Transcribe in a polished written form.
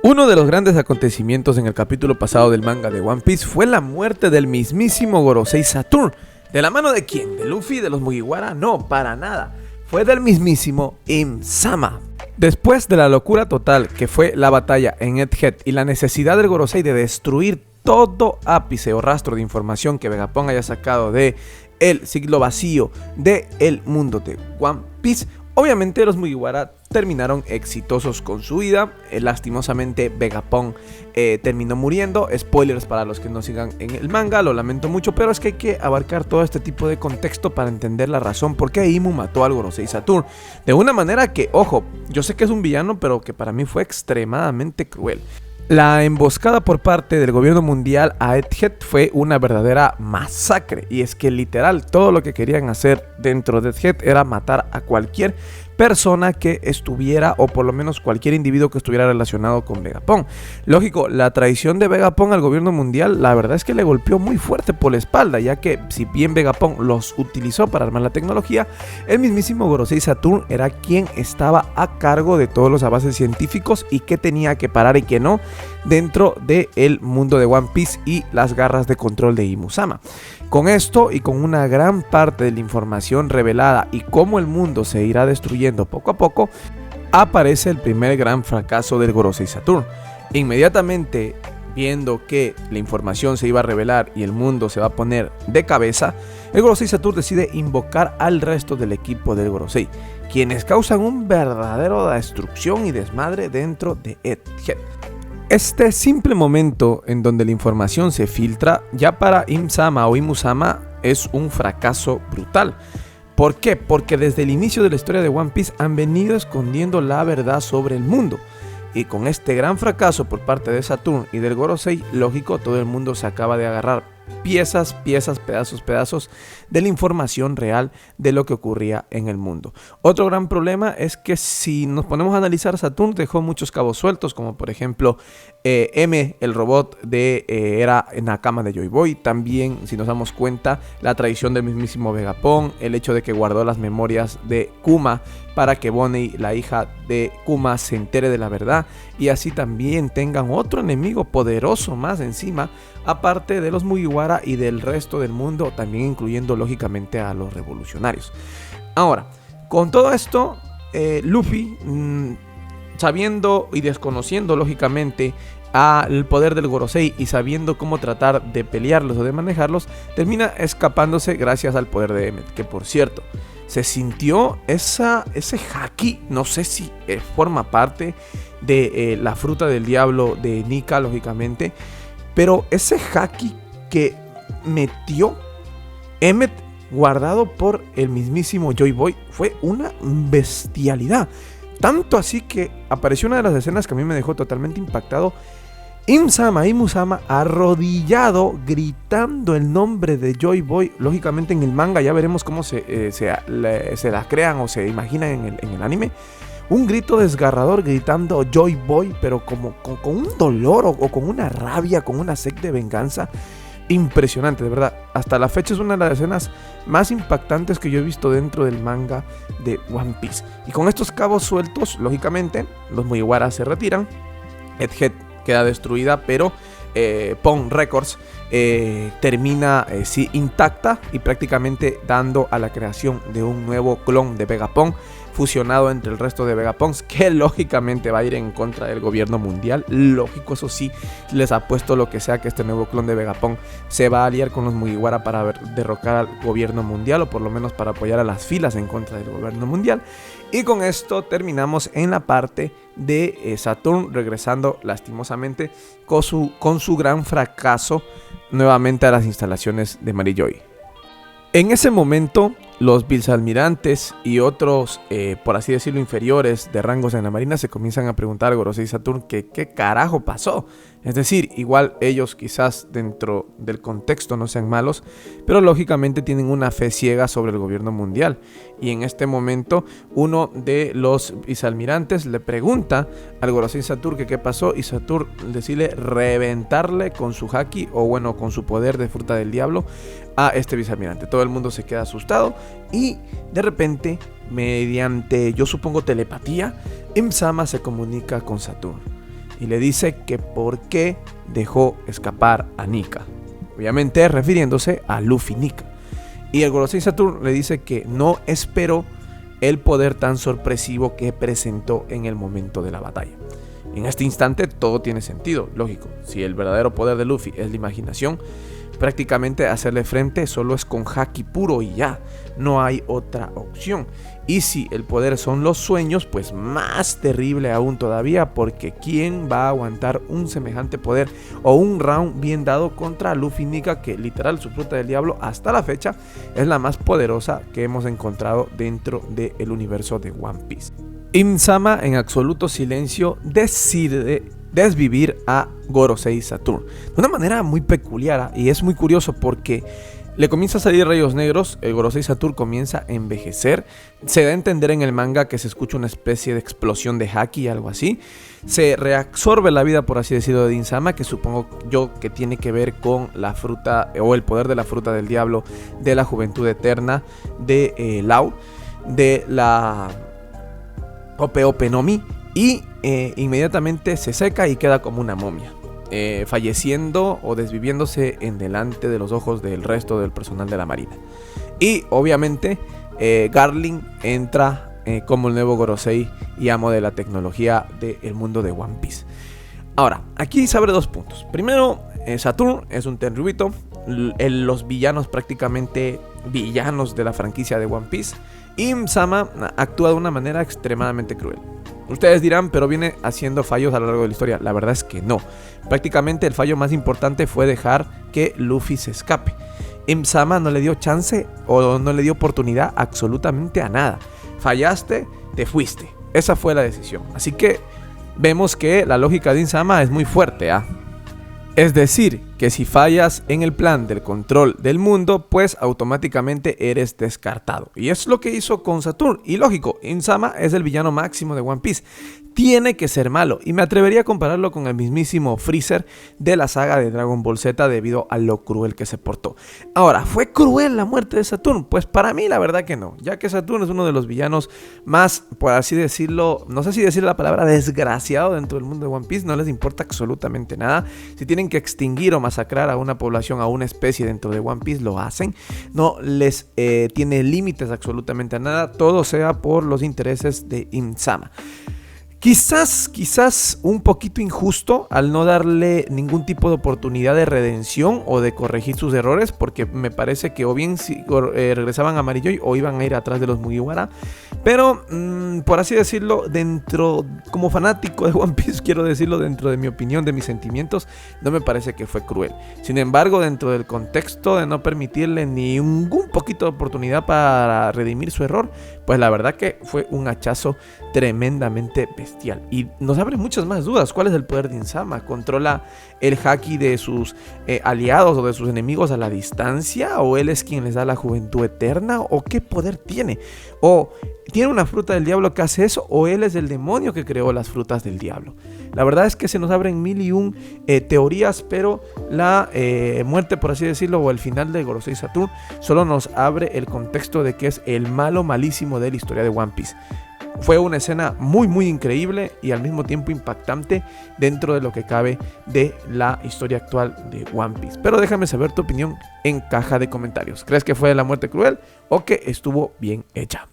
Uno de los grandes acontecimientos en el capítulo pasado del manga de One Piece fue la muerte del mismísimo Gorosei Saturn. ¿De la mano de quién? ¿De Luffy? ¿De los Mugiwara? No, para nada. Fue del mismísimo Im-sama. Después de la locura total que fue la batalla en Egghead y la necesidad del Gorosei de destruir todo ápice o rastro de información que Vegapunk haya sacado de el siglo vacío del mundo de One Piece, obviamente los Mugiwara terminaron exitosos con su vida. Lastimosamente Vegapunk terminó muriendo. Spoilers para los que no sigan en el manga, lo lamento mucho, pero es que hay que abarcar todo este tipo de contexto para entender la razón por qué Imu mató al Gorosei Saturn. De una manera que, ojo, yo sé que es un villano, pero que para mí fue extremadamente cruel. La emboscada por parte del gobierno mundial a Egghead fue una verdadera masacre, y es que literal todo lo que querían hacer dentro de Egghead era matar a cualquier persona que estuviera, o por lo menos cualquier individuo que estuviera relacionado con Vegapunk. Lógico, la traición de Vegapunk al gobierno mundial, la verdad es que le golpeó muy fuerte por la espalda, ya que si bien Vegapunk los utilizó para armar la tecnología, el mismísimo Gorosei Saturn era quien estaba a cargo de todos los avances científicos y que tenía que parar y que no dentro del mundo de One Piece y las garras de control de Imu-sama. Con esto y con una gran parte de la información revelada y cómo el mundo se irá destruyendo poco a poco, aparece el primer gran fracaso del Gorosei Saturn. Inmediatamente, viendo que la información se iba a revelar y el mundo se va a poner de cabeza, el Gorosei Saturn decide invocar al resto del equipo del Gorosei, quienes causan un verdadero destrucción y desmadre dentro de Egghead. Este simple momento en donde la información se filtra, ya para Im-sama o Imu-sama es un fracaso brutal. ¿Por qué? Porque desde el inicio de la historia de One Piece han venido escondiendo la verdad sobre el mundo. Y con este gran fracaso por parte de Saturn y del Gorosei, lógico, todo el mundo se acaba de agarrar piezas, pedazos de la información real de lo que ocurría en el mundo. Otro gran problema es que si nos ponemos a analizar, Saturn dejó muchos cabos sueltos, como por ejemplo M, el robot era Nakama de Joy Boy. También, si nos damos cuenta, la traición del mismísimo Vegapunk, el hecho de que guardó las memorias de Kuma para que Bonnie, la hija de Kuma, se entere de la verdad y así también tengan otro enemigo poderoso más encima, aparte de los Mugiwara y del resto del mundo, también incluyendo lógicamente a los revolucionarios. Ahora, con todo esto, Luffy, sabiendo y desconociendo lógicamente al poder del Gorosei y sabiendo cómo tratar de pelearlos o de manejarlos, termina escapándose gracias al poder de Emmet, que por cierto, se sintió ese haki, no sé si forma parte de la fruta del diablo de Nika, lógicamente, pero ese haki que metió Emmet guardado por el mismísimo Joy Boy fue una bestialidad. Tanto así que apareció una de las escenas que a mí me dejó totalmente impactado. Imu-sama arrodillado gritando el nombre de Joy Boy. Lógicamente en el manga ya veremos cómo se la crean o se imaginan en el anime. Un grito desgarrador gritando Joy Boy, pero como con un dolor o con una rabia, con una sed de venganza. Impresionante, de verdad. Hasta la fecha es una de las escenas más impactantes que yo he visto dentro del manga de One Piece. Y con estos cabos sueltos, lógicamente, los Mugiwara se retiran. Egghead queda destruida, pero Pong Records termina intacta y prácticamente dando a la creación de un nuevo clon de Vegapunk, fusionado entre el resto de Vegapunks, que lógicamente va a ir en contra del gobierno mundial. Lógico, eso sí, les apuesto lo que sea que este nuevo clon de Vegapunk se va a aliar con los Mugiwara para derrocar al gobierno mundial, o por lo menos para apoyar a las filas en contra del gobierno mundial. Y con esto terminamos en la parte de Saturn, regresando lastimosamente con su gran fracaso nuevamente a las instalaciones de Mary Joy. En ese momento, los vicealmirantes y otros, por así decirlo, inferiores de rangos en la marina se comienzan a preguntar a Gorosei Saturn que qué carajo pasó. Es decir, igual ellos quizás dentro del contexto no sean malos, pero lógicamente tienen una fe ciega sobre el gobierno mundial. Y en este momento uno de los vicealmirantes le pregunta al Gorosei Saturn que qué pasó, y Saturn decide reventarle con su haki, o bueno, con su poder de fruta del diablo, a este vicealmirante. Todo el mundo se queda asustado y de repente, mediante, yo supongo, telepatía, Im-sama se comunica con Saturn. y le dice que por qué dejó escapar a Nika. Obviamente refiriéndose a Luffy Nika. Y el Gorosei Saturn le dice que no esperó el poder tan sorpresivo que presentó en el momento de la batalla. En este instante todo tiene sentido, lógico. Si el verdadero poder de Luffy es la imaginación, prácticamente hacerle frente solo es con haki puro y ya, no hay otra opción. Y si el poder son los sueños, pues más terrible aún todavía, porque ¿quién va a aguantar un semejante poder o un round bien dado contra Luffy Nika, que literal su fruta del diablo hasta la fecha es la más poderosa que hemos encontrado dentro del universo de One Piece? Im-sama en absoluto silencio decide desvivir a Gorosei Saturn de una manera muy peculiar, y es muy curioso porque le comienza a salir rayos negros, el Gorosei Saturn comienza a envejecer, se da a entender en el manga que se escucha una especie de explosión de haki, algo así, se reabsorbe la vida, por así decirlo, de Im-sama, que supongo yo que tiene que ver con la fruta o el poder de la fruta del diablo, de la juventud eterna, de Law, de la Ope Ope no Mi, y inmediatamente se seca y queda como una momia, falleciendo o desviviéndose en delante de los ojos del resto del personal de la marina. Y obviamente Garling entra como el nuevo Gorosei y amo de la tecnología del mundo de One Piece. Ahora, aquí se abre dos puntos. Primero, Saturn es un Tenryubito, los villanos prácticamente villanos de la franquicia de One Piece. Im-sama actúa de una manera extremadamente cruel. Ustedes dirán, pero viene haciendo fallos a lo largo de la historia. La verdad es que no. Prácticamente el fallo más importante fue dejar que Luffy se escape. Im-sama no le dio chance o no le dio oportunidad absolutamente a nada. Fallaste, te fuiste. Esa fue la decisión. Así que vemos que la lógica de Im-sama es muy fuerte, ¿ah? Es decir, que si fallas en el plan del control del mundo, pues automáticamente eres descartado. Y es lo que hizo con Saturn. Y lógico, Im-sama es el villano máximo de One Piece. Tiene que ser malo. Y me atrevería a compararlo con el mismísimo Freezer de la saga de Dragon Ball Z debido a lo cruel que se portó. Ahora, ¿fue cruel la muerte de Saturn? Pues para mí la verdad que no. Ya que Saturn es uno de los villanos más, por así decirlo, no sé si decir la palabra desgraciado dentro del mundo de One Piece. No les importa absolutamente nada. Si tienen que extinguir o masacrar a una población, a una especie dentro de One Piece, lo hacen. No les tiene límites absolutamente a nada. Todo sea por los intereses de Im-sama. Quizás un poquito injusto al no darle ningún tipo de oportunidad de redención o de corregir sus errores, porque me parece que o bien regresaban a Marijoy o iban a ir atrás de los Mugiwara. Pero por así decirlo, como fanático de One Piece, quiero decirlo, dentro de mi opinión, de mis sentimientos, no me parece que fue cruel. Sin embargo, dentro del contexto de no permitirle ningún poquito de oportunidad para redimir su error, pues la verdad que fue un hachazo tremendamente bestial. Y nos abre muchas más dudas. ¿Cuál es el poder de Im-sama? ¿Controla el haki de sus aliados o de sus enemigos a la distancia? ¿O él es quien les da la juventud eterna? ¿O qué poder tiene? ¿O tiene una fruta del diablo que hace eso? ¿O él es el demonio que creó las frutas del diablo? La verdad es que se nos abren mil y un teorías, pero la muerte, por así decirlo, o el final de Gorosei Saturn solo nos abre el contexto de que es el malo malísimo de la historia de One Piece. Fue una escena muy increíble y al mismo tiempo impactante dentro de lo que cabe de la historia actual de One Piece. Pero déjame saber tu opinión en caja de comentarios. ¿Crees que fue la muerte cruel o que estuvo bien hecha?